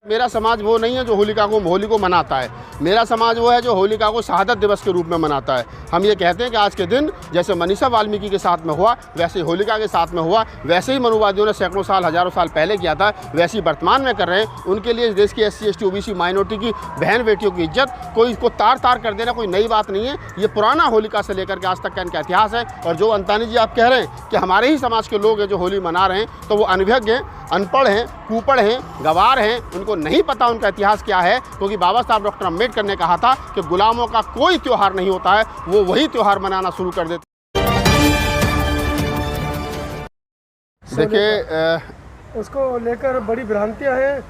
मेरा समाज वो नहीं है जो होली को मनाता है। मेरा समाज वो है जो होलिका को शहादत दिवस के रूप में मनाता है। हम ये कहते हैं कि आज के दिन जैसे मनीषा वाल्मीकि के साथ में हुआ, वैसे ही होलिका के साथ में हुआ, वैसे ही मनुवादियों ने सैकड़ों साल हज़ारों साल पहले किया था, वैसे ही वर्तमान में कर रहे हैं। उनके लिए इस देश की SC ST OBC माइनॉरिटी की बहन बेटियों की इज्जत कोई इसको तार तार कर देना कोई नई बात नहीं है। ये पुराना होलिका से लेकर के आज तक का इनका इतिहास है। और जो अंतानी जी आप कह रहे हैं कि हमारे ही समाज के लोग हैं जो होली मना रहे हैं, तो वो अनभिज्ञ हैं, अनपढ़ हैं, कुपढ़ हैं, गवार हैं। उनको नहीं पता उनका इतिहास क्या है, क्योंकि बाबा साहब डॉक्टर अम्बेडकर ने कहा था कि गुलामों का कोई त्यौहार नहीं होता है, वो वही त्यौहार मनाना शुरू कर देते। देखिए, उसको लेकर बड़ी भ्रांतियां हैं।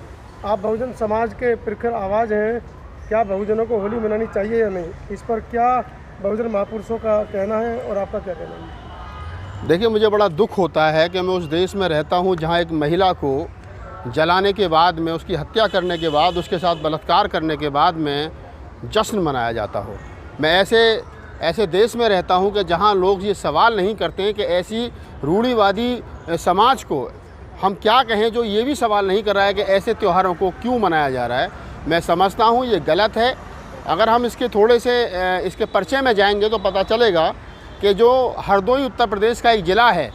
आप बहुजन समाज के प्रखर आवाज़ हैं। क्या बहुजनों को होली मनानी चाहिए या नहीं, इस पर क्या बहुजन महापुरुषों का कहना है और आपका क्या कहना है? देखिए, मुझे बड़ा दुख होता है कि मैं उस देश में रहता हूँ जहाँ एक महिला को जलाने के बाद में, उसकी हत्या करने के बाद, उसके साथ बलात्कार करने के बाद में जश्न मनाया जाता हो। मैं ऐसे देश में रहता हूँ कि जहाँ लोग ये सवाल नहीं करते हैं कि ऐसी रूढ़िवादी समाज को हम क्या कहें, जो ये भी सवाल नहीं कर रहा है कि ऐसे त्योहारों को क्यों मनाया जा रहा है। मैं समझता हूँ ये गलत है। अगर हम इसके थोड़े से इसके परिचय में जाएंगे तो पता चलेगा कि जो हरदोई उत्तर प्रदेश का एक ज़िला है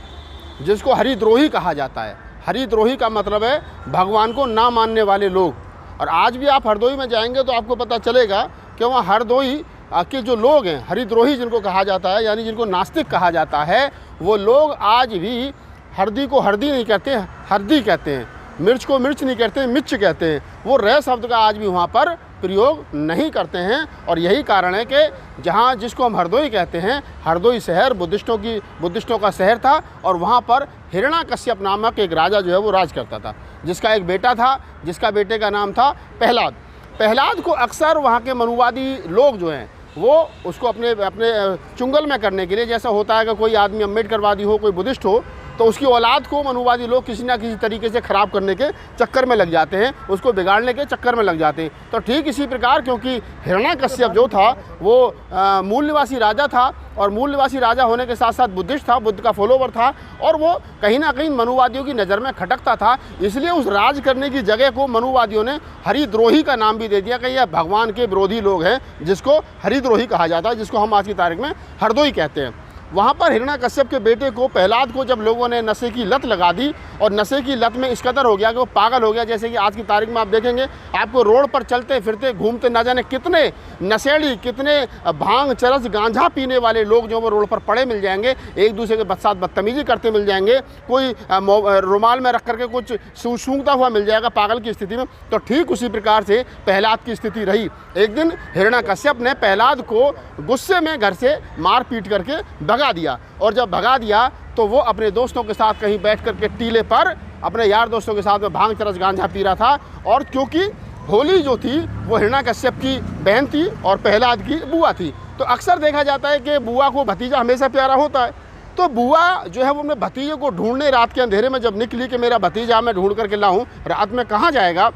जिसको हरिद्रोही कहा जाता है। हरिद्रोही का मतलब है भगवान को ना मानने वाले लोग। और आज भी आप हरदोई में जाएंगे तो आपको पता चलेगा कि वहाँ हरदोई के जो लोग हैं, हरिद्रोही जिनको कहा जाता है, यानी जिनको नास्तिक कहा जाता है, वो लोग आज भी हरदी को हरदी नहीं कहते, हरदी कहते हैं। मिर्च को मिर्च नहीं कहते, मिर्च कहते हैं। वो रे शब्द का आज भी वहाँ पर प्रयोग नहीं करते हैं। और यही कारण है कि जहाँ जिसको हम हरदोई कहते हैं, हरदोई शहर बुद्धिस्टों का शहर था। और वहाँ पर हिरण्याकश्यप नामक एक राजा जो है वो राज करता था, जिसका एक बेटा था, जिसका बेटे का नाम था प्रहलाद। प्रहलाद को अक्सर वहाँ के मनुवादी लोग जो हैं वो उसको अपने चुंगल में करने के लिए, जैसा होता है कि कोई आदमी अम्बेडकरवादी हो, कोई बुद्धिस्ट हो, तो उसकी औलाद को मनुवादी लोग किसी ना किसी तरीके से ख़राब करने के चक्कर में लग जाते हैं, उसको बिगाड़ने के चक्कर में लग जाते हैं। तो ठीक इसी प्रकार, क्योंकि हिरण्याकश्यप जो था वो मूल निवासी राजा था, और मूल निवासी राजा होने के साथ साथ बुद्धिस्ट था, बुद्ध का फॉलोवर था, और वो कहीं ना कहीं मनुवादियों की नज़र में खटकता था। इसलिए उस राज करने की जगह को मनुवादियों ने हरिद्रोही का नाम भी दे दिया कि यह भगवान के विरोधी लोग हैं, जिसको हरिद्रोही कहा जाता है, जिसको हम आज की तारीख में हरदोई कहते हैं। वहाँ पर हिरण्याकश्यप के बेटे को, प्रहलाद को, जब लोगों ने नशे की लत लगा दी, और नशे की लत में इस कदर हो गया कि वो पागल हो गया। जैसे कि आज की तारीख में आप देखेंगे, आपको रोड पर चलते फिरते घूमते ना जाने कितने नशेड़ी, कितने भांग चरस गांजा पीने वाले लोग जो वो रोड पर पड़े मिल जाएंगे, एक दूसरे के साथ बदतमीजी करते मिल जाएंगे, कोई रुमाल में रख करके कुछ सूंघता हुआ मिल जाएगा पागल की स्थिति में। तो ठीक उसी प्रकार से प्रहलाद की स्थिति रही। एक दिन हिरण्याकश्यप ने प्रहलाद को गुस्से में घर से मार पीट करके भगा दिया। और जब भगा दिया तो वो अपने दोस्तों के साथ कहीं बैठ करके टीले पर अपने यार दोस्तों के साथ में भांग चरस गांजा पी रहा था। और क्योंकि होली जो थी वो हिरण्याकश्यप की बहन थी और प्रहलाद की बुआ थी, तो अक्सर देखा जाता है कि बुआ को भतीजा हमेशा प्यारा होता है। तो बुआ जो है वो अपने भतीजे को ढूंढने रात के अंधेरे में जब निकली कि मेरा भतीजा मैं ढूंढ करके लाऊं, रात में कहाँ जाएगा,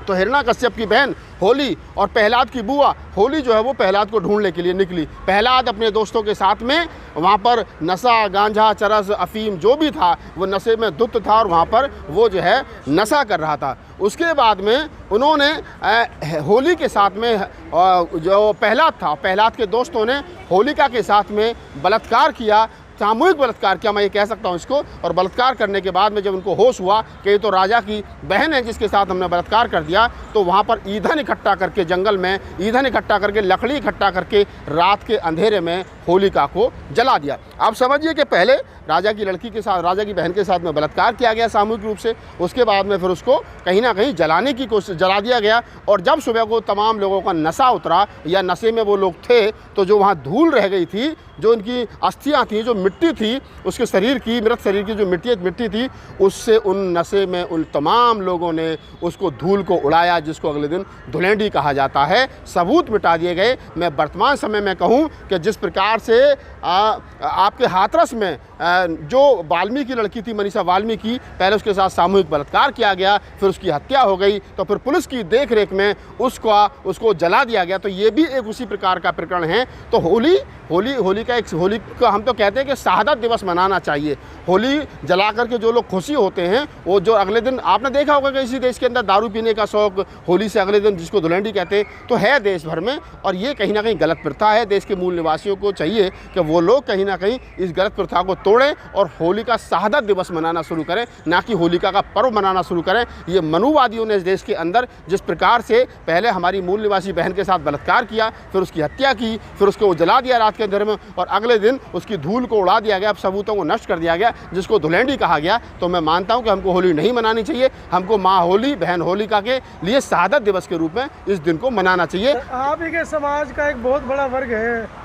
तो हिरण्याकश्यप की बहन होली और प्रहलाद की बुआ होली जो है वो प्रहलाद को ढूंढने के लिए निकली। प्रहलाद अपने दोस्तों के साथ में वहाँ पर नशा, गांजा, चरस, अफीम जो भी था वो नशे में धुत था, और वहाँ पर वो जो है नशा कर रहा था। उसके बाद में उन्होंने होली के साथ में जो प्रहलाद था, प्रहलाद के दोस्तों ने होलिका के साथ में बलात्कार किया, सामूहिक बलात्कार किया, मैं ये कह सकता हूँ इसको। और बलात्कार करने के बाद में जब उनको होश हुआ कि ये तो राजा की बहन है जिसके साथ हमने बलात्कार कर दिया, तो वहाँ पर ईंधन इकट्ठा करके, जंगल में ईंधन इकट्ठा करके, लकड़ी इकट्ठा करके रात के अंधेरे में होलिका को जला दिया। आप समझिए कि पहले राजा की लड़की के साथ, राजा की बहन के साथ में बलात्कार किया गया सामूहिक रूप से, उसके बाद में फिर उसको कहीं ना कहीं जलाने की कोशिश, जला दिया गया। और जब सुबह को तमाम लोगों का नशा उतरा या नशे में वो लोग थे, तो जो वहाँ धूल रह गई थी, जो उनकी अस्थियाँ थी, जो मिट्टी थी उसके शरीर की, मृत शरीर की जो मिट्टी थी, उससे उन नशे में उन तमाम लोगों ने उसको धूल को उड़ाया, जिसको अगले दिन धुलेंडी कहा जाता है। सबूत मिटा दिए गए। मैं वर्तमान समय में कहूँ कि जिस प्रकार से आपके हाथरस में जो वाल्मीकि लड़की थी मनीषा वाल्मीकि, पहले उसके साथ सामूहिक बलात्कार किया गया, फिर उसकी हत्या हो गई, तो फिर पुलिस की देख-रेख में उसको जला दिया गया। तो ये भी एक उसी प्रकार का प्रकरण है। तो होली का हम तो कहते हैं कि शहादत दिवस मनाना चाहिए। होली जला करके जो लोग खुशी होते हैं, वो जो अगले दिन आपने देखा होगा कि इसी देश के अंदर दारू पीने का शौक होली से अगले दिन, जिसको धुलंडी कहते हैं, तो है देश भर में। और ये कहीं ना कहीं गलत प्रथा है। देश के मूल निवासियों को चाहिए कि वो लोग कहीं ना कहीं इस गलत प्रथा को तोड़ें और होली का शहादत दिवस मनाना शुरू करें, ना कि होलिका का पर्व मनाना शुरू करें। ये मनुवादियों ने इस देश के अंदर जिस प्रकार से पहले हमारी मूल निवासी बहन के साथ बलात्कार किया, फिर उसकी हत्या की, फिर उसको जला दिया रात के अंधेरे में, और अगले दिन उसकी धूल को उड़ा दिया गया, सबूतों को नष्ट कर दिया गया, जिसको धुलंडी कहा गया। तो मैं मानता हूं कि हमको होली नहीं मनानी चाहिए। हमको माँ होली, बहन होलिका के लिए शहादत दिवस के रूप में इस दिन को मनाना चाहिए। आप ही के समाज का एक बहुत बड़ा वर्ग है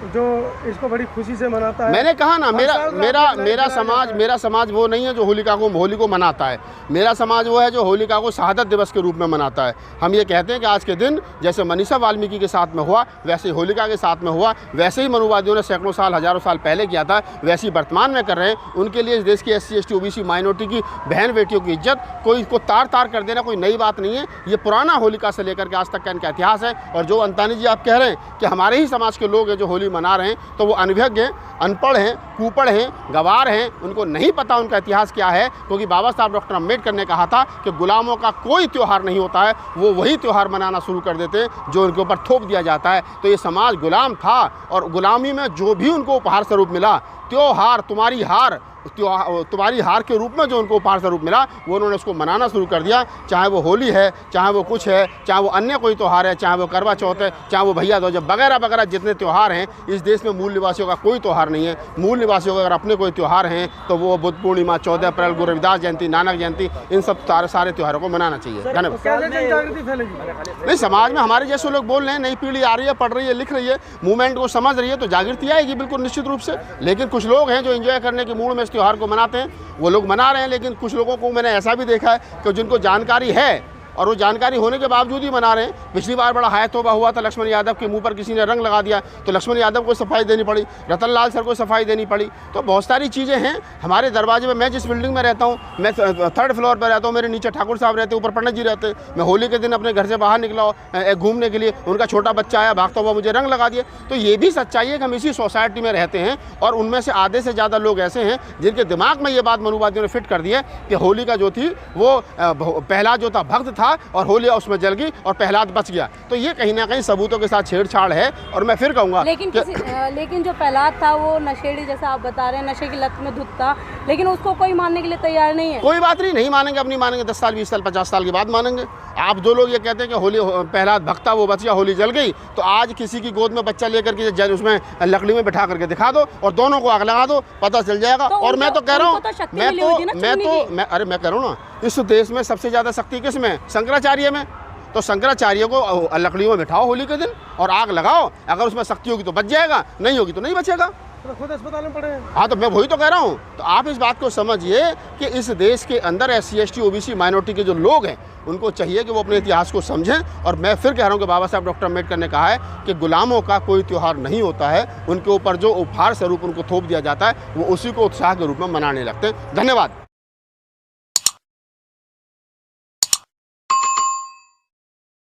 जो इसको बड़ी खुशी से मनाता है। मैंने कहा ना, मेरा समाज वो नहीं है जो होली को मनाता है। मेरा समाज वो है जो होलिका को शहादत दिवस के रूप में मनाता है। हम ये कहते हैं कि आज के दिन जैसे मनीषा वाल्मीकि के साथ में हुआ, वैसे ही होलिका के साथ में हुआ, वैसे ही मनुवादियों ने सैकड़ों साल, हजारों साल पहले किया था, वैसे ही वर्तमान में कर रहे हैं। उनके लिए इस देश की SC ST OBC माइनॉरिटी की बहन बेटियों की इज्जत कोई इसको तार कर देना कोई नई बात नहीं है। ये पुराना होलिका से लेकर के आज तक का इनका इतिहास है। और जो अंतानी जी आप कह रहे हैं कि हमारे ही समाज के लोग हैं जो होली मना रहे हैं, तो वो अनभिज्ञ हैं, अनपढ़ हैं, कुपढ़ हैं, गवार हैं। उनको नहीं पता उनका इतिहास क्या है, क्योंकि बाबा साहब डॉक्टर अम्बेडकर ने कहा था कि गुलामों का कोई त्यौहार नहीं होता है। वो वही त्यौहार मनाना शुरू कर देते हैं जो उनके ऊपर थोप दिया जाता है। तो ये समाज गुलाम था, और गुलामी में जो भी उनको उपहार स्वरूप मिला, त्योहार, तुम्हारी हार के रूप में जो उनको उपहार स्वरूप मिला, वो उन्होंने उसको मनाना शुरू कर दिया। चाहे वो होली है, चाहे वो कुछ है, चाहे वो अन्य कोई त्यौहार है, चाहे वो करवा चौथ है, चाहे वो भैया दूज वगैरह जितने त्यौहार हैं इस देश में, मूल निवासियों का कोई त्यौहार नहीं है। मूल निवासियों का अगर अपने कोई त्यौहार हैं तो वो बुद्ध पूर्णिमा, 14 अप्रैल, गुरु रविदास जयंती, नानक जयंती, इन सब सारे त्यौहारों को मनाना चाहिए। धन्यवाद। नहीं, समाज में हमारे जैसे लोग बोल रहे हैं, नई पीढ़ी आ रही है, पढ़ रही है, लिख रही है, मूवमेंट को समझ रही है, तो जागृति आएगी बिल्कुल निश्चित रूप से। लेकिन कुछ लोग हैं जो एंजॉय करने के मूड में इस त्यौहार को मनाते हैं, वो लोग मना रहे हैं। लेकिन कुछ लोगों को मैंने ऐसा भी देखा है कि जिनको जानकारी है और वो जानकारी होने के बावजूद ही मना रहे हैं। पिछली बार बड़ा हाय तौबा हुआ था, लक्ष्मण यादव के मुंह पर किसी ने रंग लगा दिया, तो लक्ष्मण यादव को सफाई देनी पड़ी, रतन लाल सर को सफाई देनी पड़ी। तो बहुत सारी चीज़ें हैं हमारे दरवाजे में। मैं जिस बिल्डिंग में रहता हूँ, मैं 3rd फ्लोर पर रहता हूँ, मेरे नीचे ठाकुर साहब रहते, ऊपर पंडित जी रहते। मैं होली के दिन अपने घर से बाहर निकला घूमने के लिए, उनका छोटा बच्चा आया, भागता हुआ मुझे रंग लगा दिया। तो ये भी सच्चाई है कि हम इसी सोसाइटी में रहते हैं, और उनमें से आधे से ज़्यादा लोग ऐसे हैं जिनके दिमाग में ये बात मनुवादियों ने फिट कर दी है कि होली का जो थी वो प्रहलाद जो था भक्त था, और होली में जल गई और प्रहलाद बच गया। तो ये कहीं ना कहीं सबूतों के साथ छेड़छाड़ है। और मैं फिर कहूँगा लेकिन जो प्रहलाद था वो नशेड़ी, जैसा आप बता रहे हैं, नशे की लत में धुत था, लेकिन उसको कोई मानने के लिए तैयार नहीं है। कोई बात नहीं मानेंगे, अपनी मानेंगे, 10 साल 20 साल 50 साल के बाद मानेंगे। आप जो लोग ये कहते हैं कि होली प्रहलाद भक्ता वो बच गया, होली जल गई, तो आज किसी की गोद में बच्चा लेकर के उसमें लकड़ी में बिठा करके दिखा दो और दोनों को आग लगा दो, पता चल जाएगा। और मैं तो कह रहा हूँ, मैं कह रहा हूँ ना, इस देश में सबसे ज़्यादा शक्ति किस में? शंकराचार्य में। तो शंकराचार्य को लकड़ियों में बिठाओ होली के दिन और आग लगाओ। अगर उसमें शक्ति होगी तो बच जाएगा, नहीं होगी तो नहीं बचेगा। तो खुद अस्पताल में पड़े। हाँ, तो मैं वही तो कह रहा हूँ। तो आप इस बात को समझिए कि इस देश के अंदर SC ST OBC माइनॉरिटी के जो लोग हैं, उनको चाहिए कि वो अपने इतिहास को समझें। और मैं फिर कह रहा हूँ कि बाबा साहब डॉक्टर अम्बेडकर ने कहा है कि गुलामों का कोई त्यौहार नहीं होता है। उनके ऊपर जो उपहार स्वरूप उनको थोप दिया जाता है, वो उसी को उत्साह के रूप में मनाने लगते हैं। धन्यवाद।